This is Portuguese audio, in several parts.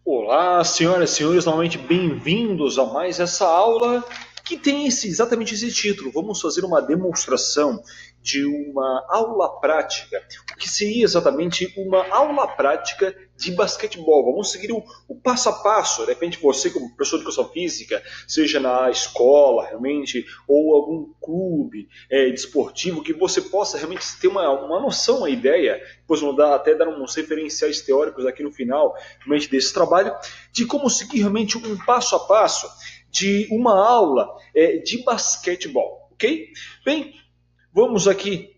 Olá, senhoras e senhores, novamente bem-vindos a mais essa aula que tem exatamente esse título. Vamos fazer uma demonstração de uma aula prática, o que seria exatamente uma aula prática de basquetebol. Vamos seguir o passo a passo. De repente você, como professor de educação física, seja na escola realmente, ou algum clube desportivo, que você possa realmente ter uma noção, uma ideia, depois vamos até dar uns referenciais teóricos aqui no final realmente desse trabalho, de como seguir realmente um passo a passo de uma aula de basquetebol, ok? Bem, vamos aqui.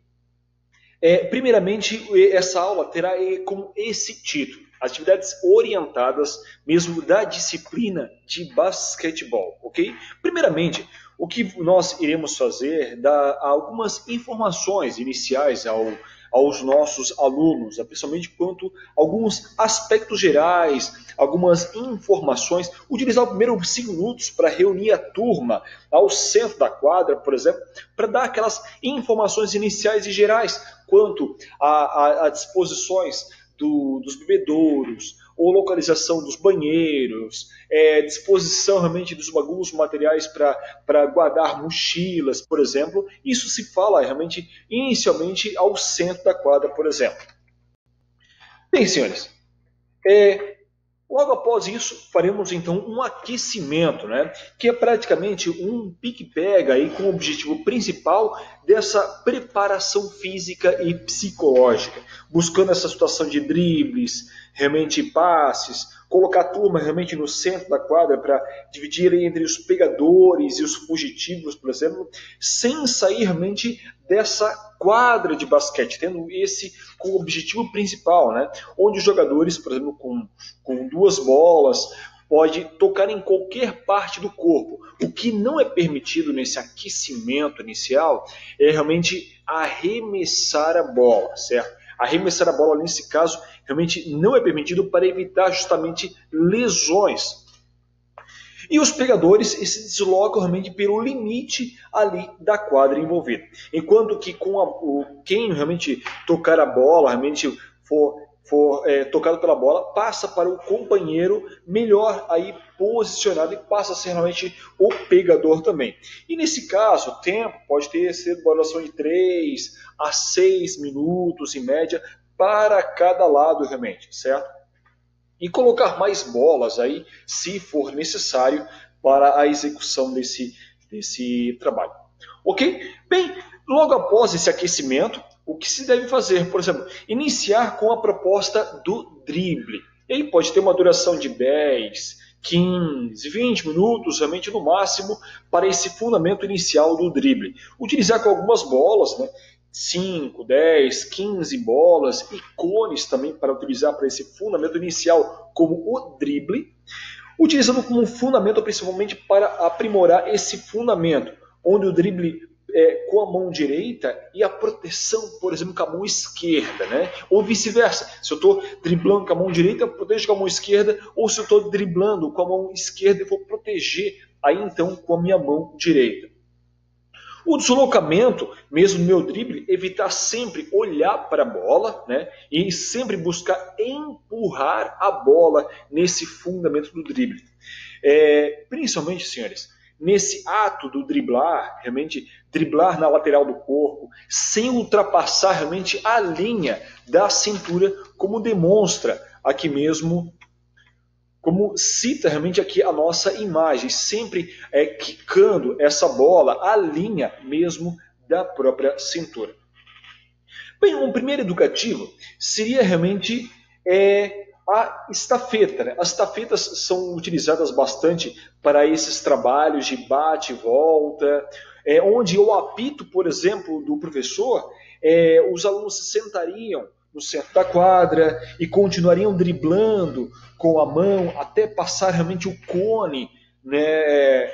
Primeiramente, essa aula terá como esse título: atividades orientadas mesmo da disciplina de basquetebol, ok? Primeiramente, o que nós iremos fazer dar algumas informações iniciais aos nossos alunos, principalmente quanto a alguns aspectos gerais, algumas informações, utilizar os primeiros 5 minutos para reunir a turma ao centro da quadra, por exemplo, para dar aquelas informações iniciais e gerais quanto a disposições dos bebedouros, ou localização dos banheiros, disposição realmente dos alguns materiais para guardar mochilas, por exemplo. Isso se fala realmente inicialmente ao centro da quadra, por exemplo. Bem, senhores, logo após isso, faremos então um aquecimento, né? Que é praticamente um pique-pega aí com o objetivo principal dessa preparação física e psicológica, buscando essa situação de dribles, realmente passes, colocar a turma realmente no centro da quadra para dividir entre os pegadores e os fugitivos, por exemplo, sem sair realmente dessa quadra de basquete, tendo esse como objetivo principal, né? Onde os jogadores, por exemplo, com 2 bolas, pode tocar em qualquer parte do corpo. O que não é permitido nesse aquecimento inicial é realmente arremessar a bola, certo? Arremessar a bola, nesse caso, realmente não é permitido para evitar justamente lesões. E os pegadores se deslocam realmente pelo limite ali da quadra envolvida. Enquanto que quem realmente tocar a bola, realmente for tocado pela bola, passa para o companheiro melhor aí posicionado e passa a ser realmente o pegador também. E nesse caso, o tempo pode sido uma duração de 3 a 6 minutos em média para cada lado realmente, certo? E colocar mais bolas aí, se for necessário, para a execução desse trabalho. Ok? Bem, logo após esse aquecimento, o que se deve fazer? Por exemplo, iniciar com a proposta do drible. E aí pode ter uma duração de 10, 15, 20 minutos, realmente no máximo, para esse fundamento inicial do drible. Utilizar com algumas bolas, né? 5, 10, 15 bolas e cones também para utilizar para esse fundamento inicial como o drible, utilizando como fundamento principalmente para aprimorar esse fundamento, onde o drible com a mão direita e a proteção, por exemplo, com a mão esquerda, né? Ou vice-versa. Se eu estou driblando com a mão direita, eu protejo com a mão esquerda, ou se eu estou driblando com a mão esquerda, eu vou proteger aí então com a minha mão direita. O deslocamento, mesmo no meu drible, evitar sempre olhar para a bola, né? E sempre buscar empurrar a bola nesse fundamento do drible. Principalmente, senhores, nesse ato do driblar, realmente driblar na lateral do corpo, sem ultrapassar realmente a linha da cintura, como demonstra aqui mesmo, como cita realmente aqui a nossa imagem, sempre quicando essa bola à linha mesmo da própria cintura. Bem, um primeiro educativo seria realmente a estafeta. Né? As estafetas são utilizadas bastante para esses trabalhos de bate e volta, onde o apito, por exemplo, do professor, os alunos se sentariam no centro da quadra e continuariam driblando com a mão até passar realmente o cone, né,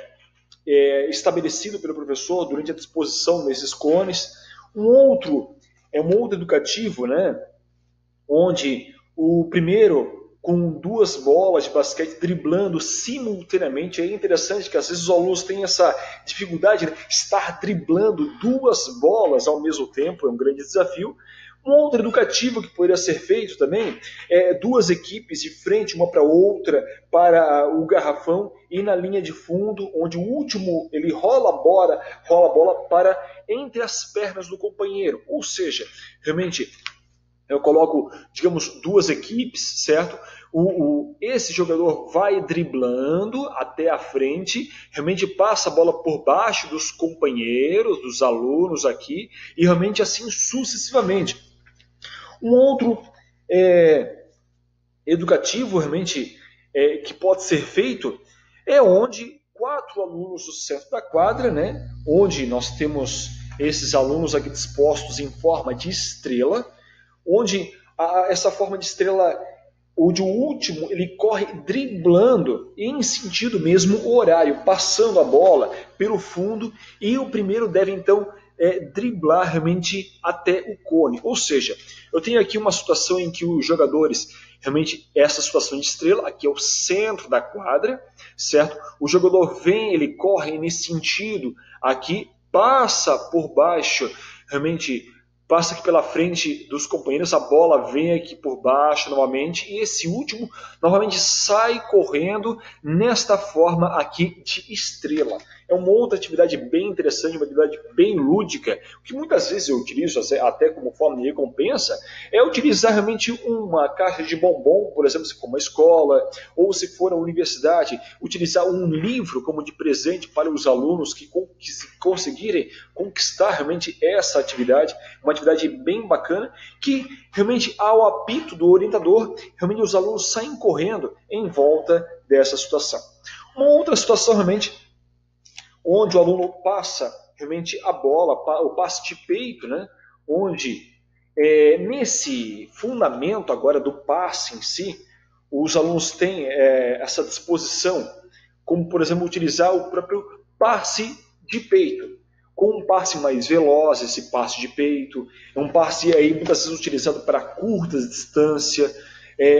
estabelecido pelo professor durante a disposição desses cones. Um outro educativo, né, onde o primeiro com 2 bolas de basquete driblando simultaneamente. É interessante que às vezes os alunos têm essa dificuldade de estar driblando 2 bolas ao mesmo tempo, é um grande desafio. Um outro educativo que poderia ser feito também é duas equipes de frente uma para outra para o garrafão e na linha de fundo, onde o último ele rola a bola para entre as pernas do companheiro. Ou seja, realmente eu coloco, digamos, duas equipes, certo? Esse jogador vai driblando até a frente, realmente passa a bola por baixo dos companheiros, dos alunos aqui, e realmente assim sucessivamente. Um outro educativo realmente que pode ser feito é onde 4 alunos do centro da quadra, né, onde nós temos esses alunos aqui dispostos em forma de estrela, onde essa forma de estrela, onde o último ele corre driblando em sentido mesmo horário, passando a bola pelo fundo, e o primeiro deve então driblar realmente até o cone. Ou seja, eu tenho aqui uma situação em que os jogadores, realmente essa situação de estrela, aqui é o centro da quadra, certo? O jogador vem, ele corre nesse sentido, aqui passa por baixo, realmente passa aqui pela frente dos companheiros, a bola vem aqui por baixo novamente, e esse último novamente sai correndo nesta forma aqui de estrela. É uma outra atividade bem interessante, uma atividade bem lúdica, que muitas vezes eu utilizo até como forma de recompensa, é utilizar realmente uma caixa de bombom, por exemplo, se for uma escola, ou se for a universidade, utilizar um livro como de presente para os alunos que conseguirem conquistar realmente essa atividade, uma atividade bem bacana, que realmente ao apito do orientador, realmente os alunos saem correndo em volta dessa situação. Uma outra situação realmente onde o aluno passa realmente a bola, o passe de peito, né? Onde nesse fundamento agora do passe em si, os alunos têm essa disposição, como por exemplo utilizar o próprio passe de peito, com um passe mais veloz, esse passe de peito, é um passe aí muitas vezes utilizado para curtas distâncias.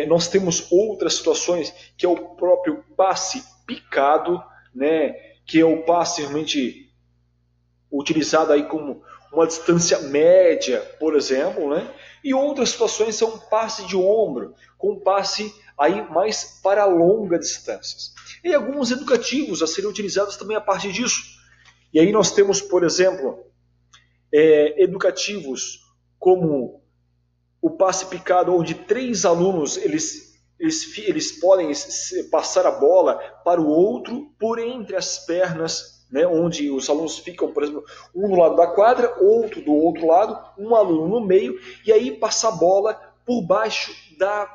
Nós temos outras situações que é o próprio passe picado, né? Que é o passe realmente utilizado aí como uma distância média, por exemplo, né? E outras situações são passe de ombro, com passe aí mais para longas distâncias. E alguns educativos a serem utilizados também a partir disso. E aí nós temos, por exemplo, educativos como o passe picado, onde 3 alunos eles podem passar a bola para o outro por entre as pernas, né, onde os alunos ficam, por exemplo, um no lado da quadra, outro do outro lado, um aluno no meio, e aí passa a bola por baixo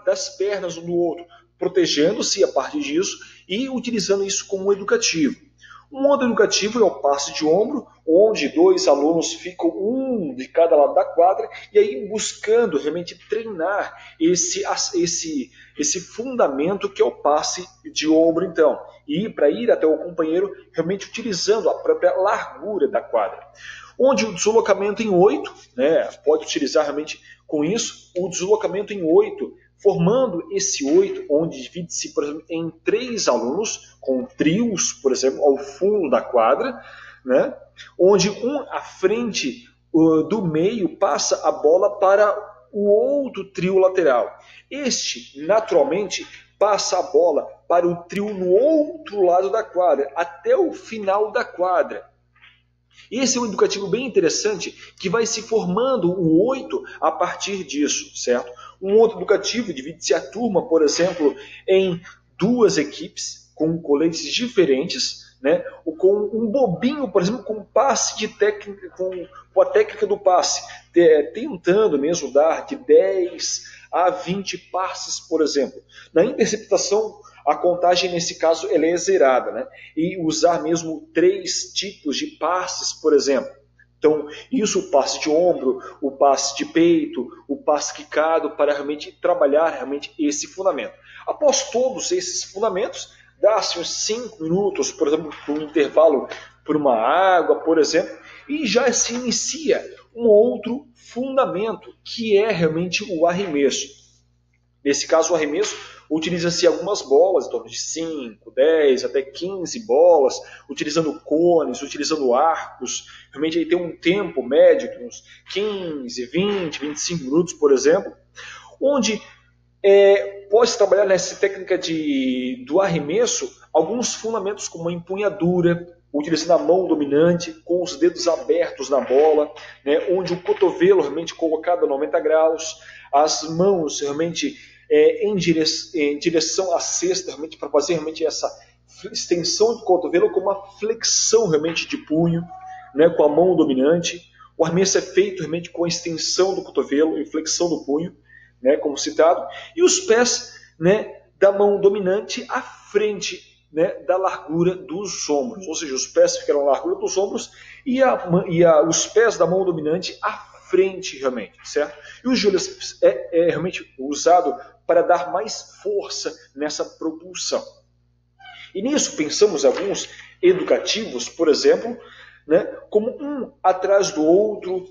das pernas um do outro, protegendo-se a partir disso e utilizando isso como educativo. Um outro educativo é o passe de ombro, onde 2 alunos ficam um de cada lado da quadra, e aí buscando realmente treinar esse fundamento que é o passe de ombro, então. E para ir até o companheiro, realmente utilizando a própria largura da quadra. Onde o deslocamento em 8, né, pode utilizar realmente com isso, o deslocamento em 8, formando esse 8, onde divide-se, por exemplo, em 3 alunos, com trios, por exemplo, ao fundo da quadra, né? Onde um à frente do meio passa a bola para o outro trio lateral. Este, naturalmente, passa a bola para o trio no outro lado da quadra, até o final da quadra. Esse é um educativo bem interessante que vai se formando o 8 a partir disso, certo? Um outro educativo divide-se a turma, por exemplo, em 2 equipes com coletes diferentes, né? Ou com um bobinho, por exemplo, com passe de técnica, com a técnica do passe, tentando mesmo dar de 10 a 20 passes, por exemplo. Na interceptação, a contagem nesse caso ela é zerada, né? E usar mesmo 3 tipos de passes, por exemplo. Então, isso, o passe de ombro, o passe de peito, o passe quicado, para realmente trabalhar realmente esse fundamento. Após todos esses fundamentos, dá-se uns 5 minutos, por exemplo, por um intervalo por uma água, por exemplo, e já se inicia um outro fundamento, que é realmente o arremesso. Nesse caso, o arremesso utiliza-se algumas bolas, em torno de 5, 10, até 15 bolas, utilizando cones, utilizando arcos. Realmente aí tem um tempo médio de uns 15, 20, 25 minutos, por exemplo, onde pode-se trabalhar nessa técnica do arremesso alguns fundamentos como a empunhadura, utilizando a mão dominante, com os dedos abertos na bola, né, onde o cotovelo realmente colocado a 90 graus, as mãos realmente em direção à cesta, realmente para fazer realmente essa extensão do cotovelo com uma flexão realmente de punho, né, com a mão dominante. O arremesso é feito realmente com a extensão do cotovelo e flexão do punho, né, como citado, e os pés, né, da mão dominante à frente, né, da largura dos ombros, ou seja, os pés ficaram na largura dos ombros e os pés da mão dominante à frente realmente, certo? E o joelho é realmente usado para dar mais força nessa propulsão. E nisso pensamos alguns educativos, por exemplo, né, como um atrás do outro,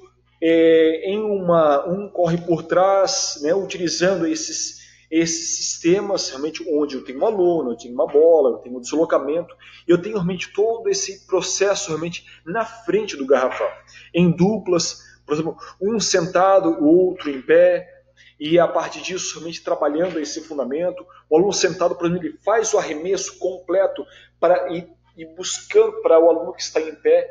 um corre por trás, né, utilizando esses sistemas, realmente, onde eu tenho um aluno, eu tenho uma bola, eu tenho um deslocamento, eu tenho realmente todo esse processo realmente na frente do garrafão, em duplas, por exemplo, um sentado, o outro em pé, e a partir disso, realmente trabalhando esse fundamento. O aluno sentado, por exemplo, ele faz o arremesso completo para ir buscando para o aluno que está em pé.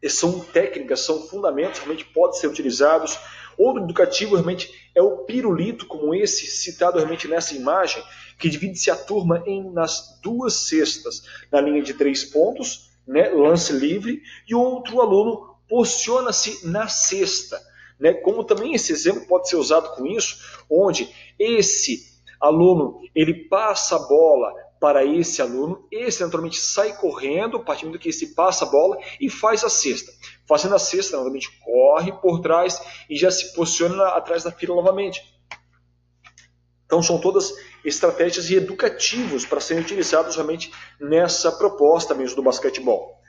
São técnicas, são fundamentos, realmente podem ser utilizados. Outro educativo realmente é o pirulito, como esse citado realmente nessa imagem, que divide-se a turma nas duas cestas, na linha de 3 pontos, né, lance livre, e o outro aluno posiciona-se na cesta. Né, como também esse exemplo pode ser usado com isso, onde esse aluno ele passa a bola para esse aluno, esse naturalmente sai correndo, a partir do que esse passa a bola e faz a cesta. Fazendo a cesta, novamente corre por trás e já se posiciona atrás da fila novamente. Então são todas estratégias e educativos para serem utilizados realmente nessa proposta mesmo do basquetebol.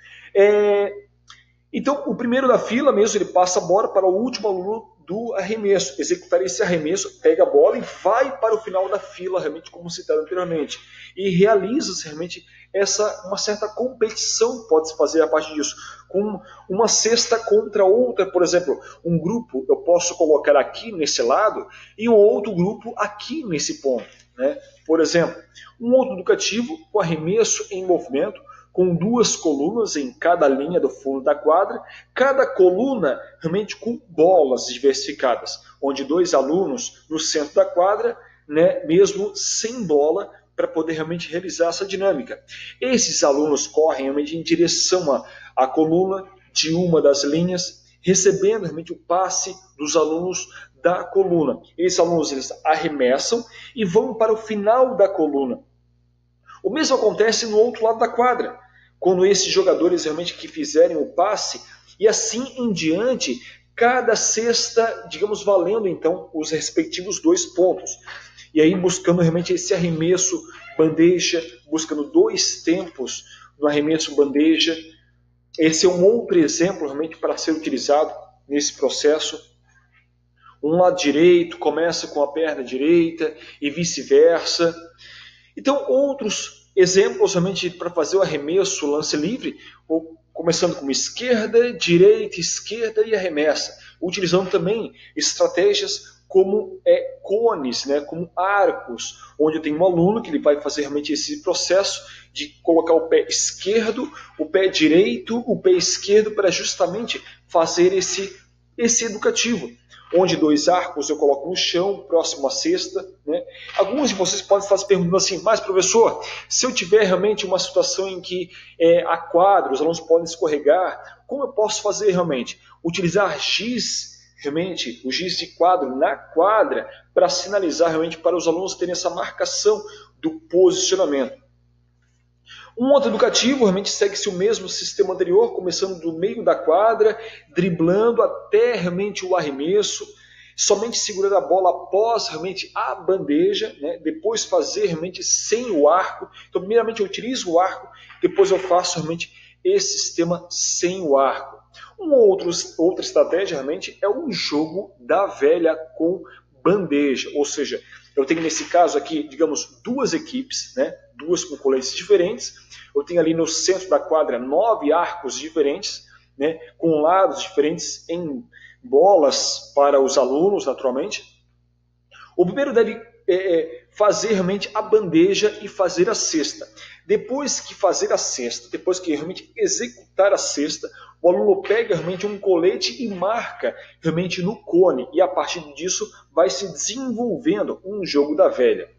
Então, o primeiro da fila mesmo, ele passa a bola para o último aluno do arremesso, executar esse arremesso, pega a bola e vai para o final da fila, realmente como citado anteriormente. E realiza-se realmente uma certa competição, pode-se fazer a partir disso, com uma cesta contra outra, por exemplo, um grupo eu posso colocar aqui nesse lado e um outro grupo aqui nesse ponto. Né? Por exemplo, um outro educativo, o arremesso em movimento, com 2 colunas em cada linha do fundo da quadra, cada coluna realmente com bolas diversificadas, onde 2 alunos no centro da quadra, né, mesmo sem bola, para poder realmente realizar essa dinâmica. Esses alunos correm realmente em direção à coluna de uma das linhas, recebendo realmente o passe dos alunos da coluna. Esses alunos eles arremessam e vão para o final da coluna. O mesmo acontece no outro lado da quadra, quando esses jogadores realmente que fizerem o passe, e assim em diante, cada cesta, digamos, valendo então os respectivos 2 pontos. E aí buscando realmente esse arremesso bandeja, buscando 2 tempos no arremesso bandeja. Esse é um outro exemplo realmente para ser utilizado nesse processo. Um lado direito começa com a perna direita e vice-versa. Então, outros exemplos realmente para fazer o arremesso, o lance livre, começando com esquerda, direita e arremessa, utilizando também estratégias como cones, né, como arcos, onde eu tenho um aluno que ele vai fazer realmente esse processo de colocar o pé esquerdo, o pé direito, o pé esquerdo, para justamente fazer esse educativo, onde 2 arcos eu coloco no chão, próximo à cesta. Né? Alguns de vocês podem estar se perguntando assim, mas professor, se eu tiver realmente uma situação em que a quadra, os alunos podem escorregar, como eu posso fazer realmente? Utilizar giz, realmente, o giz de quadro na quadra, para sinalizar realmente para os alunos terem essa marcação do posicionamento. Um outro educativo realmente segue-se o mesmo sistema anterior, começando do meio da quadra, driblando até realmente o arremesso, somente segurando a bola após realmente a bandeja, né? Depois fazer realmente sem o arco. Então, primeiramente eu utilizo o arco, depois eu faço realmente esse sistema sem o arco. Outra estratégia realmente é o jogo da velha com bandeja, ou seja, eu tenho nesse caso aqui, digamos, duas equipes, né? Duas com coletes diferentes. Eu tenho ali no centro da quadra 9 arcos diferentes, né? Com lados diferentes em bolas para os alunos, naturalmente. O primeiro deve fazer realmente a bandeja e fazer a cesta. Depois que fazer a cesta, depois que realmente executar a cesta, o aluno pega realmente um colete e marca realmente no cone, e a partir disso vai se desenvolvendo um jogo da velha.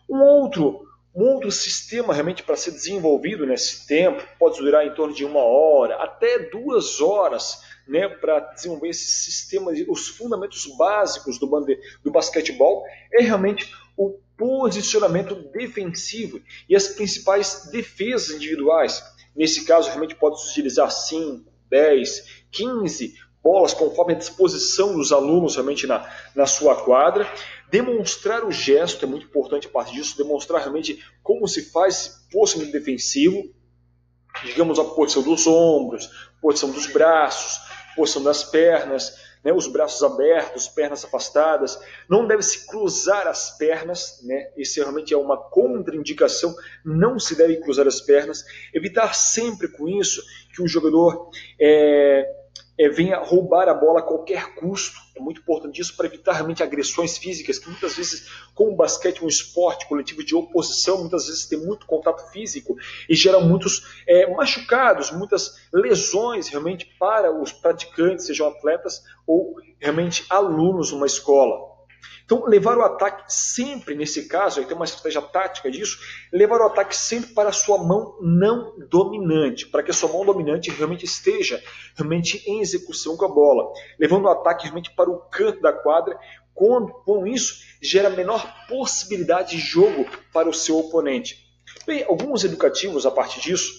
Um outro sistema realmente para ser desenvolvido nesse tempo, pode durar em torno de 1 hora, até 2 horas, né, para desenvolver esse sistema, os fundamentos básicos do basquetebol, é realmente o posicionamento defensivo e as principais defesas individuais. Nesse caso, realmente pode-se utilizar 5, 10, 15 bolas, conforme a disposição dos alunos realmente na sua quadra. Demonstrar o gesto é muito importante a partir disso, demonstrar realmente como se faz esse posicionamento defensivo, digamos a posição dos ombros, posição dos braços, posição das pernas, né, os braços abertos, pernas afastadas. Não deve se cruzar as pernas, né, isso realmente é uma contraindicação, não se deve cruzar as pernas. Evitar sempre com isso que o jogador venha roubar a bola a qualquer custo. É muito importante isso para evitar realmente agressões físicas, que muitas vezes, como o basquete é um esporte coletivo de oposição, muitas vezes tem muito contato físico e gera muitos machucados, muitas lesões realmente para os praticantes, sejam atletas ou realmente alunos numa escola. Então, levar o ataque sempre, nesse caso, aí tem uma estratégia tática disso, levar o ataque sempre para a sua mão não dominante, para que a sua mão dominante realmente esteja realmente em execução com a bola, levando o ataque realmente para o canto da quadra. Com isso, gera menor possibilidade de jogo para o seu oponente. Bem, alguns educativos a partir disso,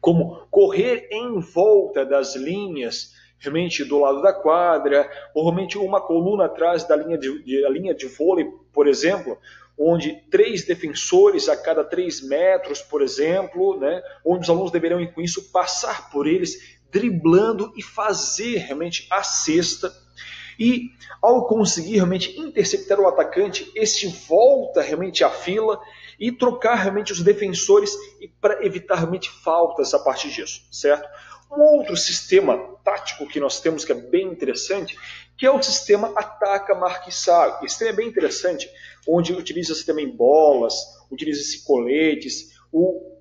como correr em volta das linhas, realmente do lado da quadra, ou realmente uma coluna atrás da linha de vôlei, por exemplo, onde 3 defensores a cada 3 metros, por exemplo, né, onde os alunos deveriam, com isso, passar por eles, driblando e fazer realmente a cesta. E ao conseguir realmente interceptar o atacante, este volta realmente à fila e trocar realmente os defensores para evitar realmente faltas a partir disso, certo? Um outro sistema tático que nós temos que é bem interessante, que é o sistema ataca, marca e sai. Esse sistema é bem interessante, onde utiliza-se também bolas, utiliza-se coletes, o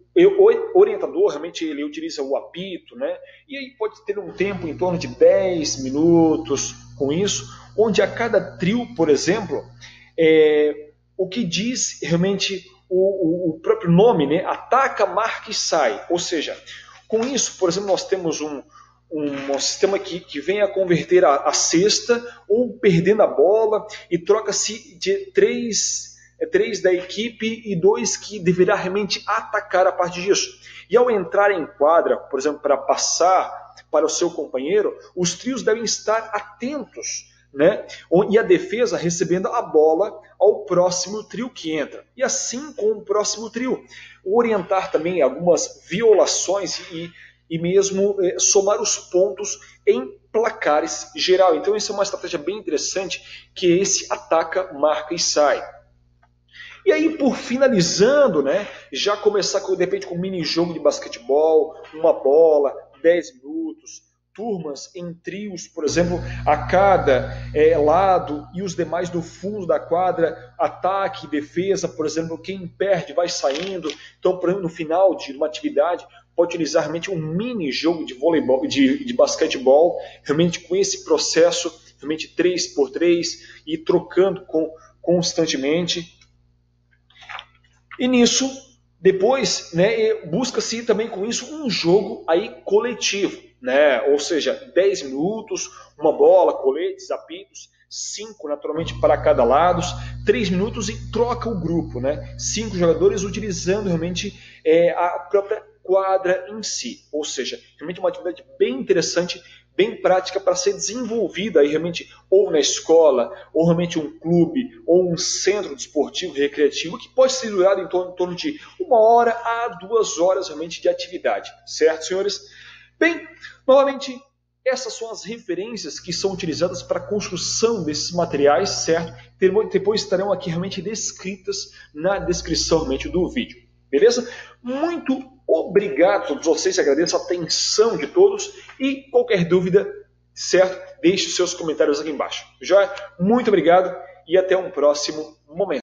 orientador realmente ele utiliza o apito, né? E aí pode ter um tempo em torno de 10 minutos com isso, onde a cada trio, por exemplo, o que diz realmente o próprio nome, né? Ataca, marca e sai. Ou seja, com isso, por exemplo, nós temos um sistema que vem a converter a cesta ou perdendo a bola e troca-se de 3 da equipe e 2 que deverá realmente atacar a partir disso. E ao entrar em quadra, por exemplo, para passar para o seu companheiro, os trios devem estar atentos, né? E a defesa recebendo a bola ao próximo trio que entra. E assim com o próximo trio. Orientar também algumas violações e mesmo somar os pontos em placares geral. Então essa é uma estratégia bem interessante, que é esse ataca, marca e sai. E aí, por finalizando, né, já começar de repente com um mini-jogo de basquetebol, uma bola, 10 minutos, turmas em trios, por exemplo, a cada lado e os demais no fundo da quadra, ataque, defesa, por exemplo, quem perde vai saindo. Então, por exemplo, no final de uma atividade, pode utilizar realmente um mini-jogo de voleibol, de basquetebol, realmente com esse processo, realmente 3x3, e trocando constantemente. E nisso, depois, né, busca-se também com isso um jogo aí coletivo, né? Ou seja, 10 minutos, uma bola, coletes, apitos, 5 naturalmente para cada lado, 3 minutos e troca o grupo, né? 5 jogadores utilizando realmente a própria quadra em si. Ou seja, realmente uma atividade bem interessante, bem prática para ser desenvolvida aí realmente ou na escola, ou realmente um clube, ou um centro desportivo recreativo, que pode ser durado em torno de 1 hora a 2 horas realmente de atividade. Certo, senhores? Bem, novamente, essas são as referências que são utilizadas para a construção desses materiais, certo? Depois estarão aqui realmente descritas na descrição realmente do vídeo, beleza? Muito obrigado a todos vocês, agradeço a atenção de todos e qualquer dúvida, certo? Deixe os seus comentários aqui embaixo. Já, muito obrigado e até um próximo momento.